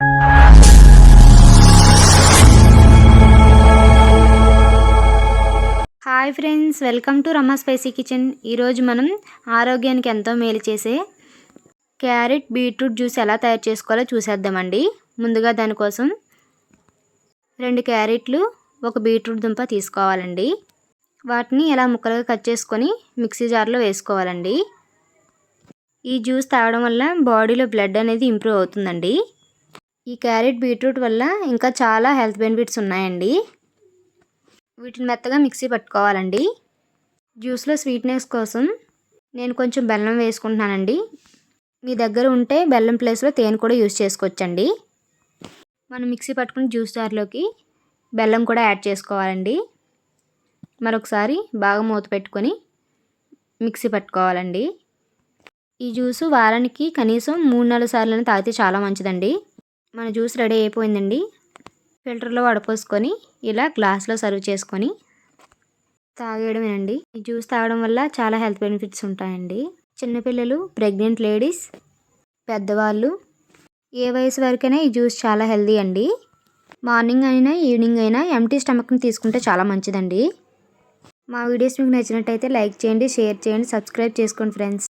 Hi friends, welcome to Rama spicy kitchen. ఈరోజు మనం ఆరోగ్యానికి ఎంతో మేలు చేసే క్యారెట్ బీట్రూట్ జ్యూస్ ఎలా తయారు చేసుకోవాలో చూసేద్దామండి. ముందుగా దానికోసం 2 క్యారెట్లు, 1 బీట్రూట్ దుంప తీసుకోవాలండి. వాటిని ఇలా ముక్కలుగా కట్ చేసుకొని మిక్సీ జార్లో వేసుకోవాలండి. ఈ జ్యూస్ తాగడం వల్ల బాడీలో బ్లడ్ అనేది ఇంప్రూవ్ అవుతుందండి. ఈ క్యారెట్ బీట్రూట్ వల్ల ఇంకా చాలా హెల్త్ బెనిఫిట్స్ ఉన్నాయండి. వీటిని మెత్తగా మిక్సీ పట్టుకోవాలండి. జ్యూస్లో స్వీట్నెస్ కోసం నేను కొంచెం బెల్లం వేసుకుంటున్నానండి. మీ దగ్గర ఉంటే బెల్లం ప్లేస్లో తేనె కూడా యూజ్ చేసుకోవచ్చండి. మనం మిక్సీ పట్టుకుని జ్యూస్ జార్లోకి బెల్లం కూడా యాడ్ చేసుకోవాలండి. మరొకసారి బాగా మూత పెట్టుకొని మిక్సీ పట్టుకోవాలండి. ఈ జ్యూసు వారానికి కనీసం 3-4 సార్లు తాగితే చాలా మంచిదండి. మన జ్యూస్ రెడీ అయిపోయిందండి. ఫిల్టర్లో వడపోసుకొని ఇలా గ్లాస్లో సర్వ్ చేసుకొని తాగేయడమేనండి. ఈ జ్యూస్ తాగడం వల్ల చాలా హెల్త్ బెనిఫిట్స్ ఉంటాయండి. చిన్నపిల్లలు, ప్రెగ్నెంట్ లేడీస్, పెద్దవాళ్ళు, ఏ వయసు వరకైనా ఈ జ్యూస్ చాలా హెల్తీ అండి. మార్నింగ్ అయినా ఈవినింగ్ అయినా ఎంప్టీ స్టమక్ని తీసుకుంటే చాలా మంచిదండి. మా వీడియోస్ మీకు నచ్చినట్టయితే లైక్ చేయండి, షేర్ చేయండి, సబ్స్క్రైబ్ చేసుకోండి ఫ్రెండ్స్.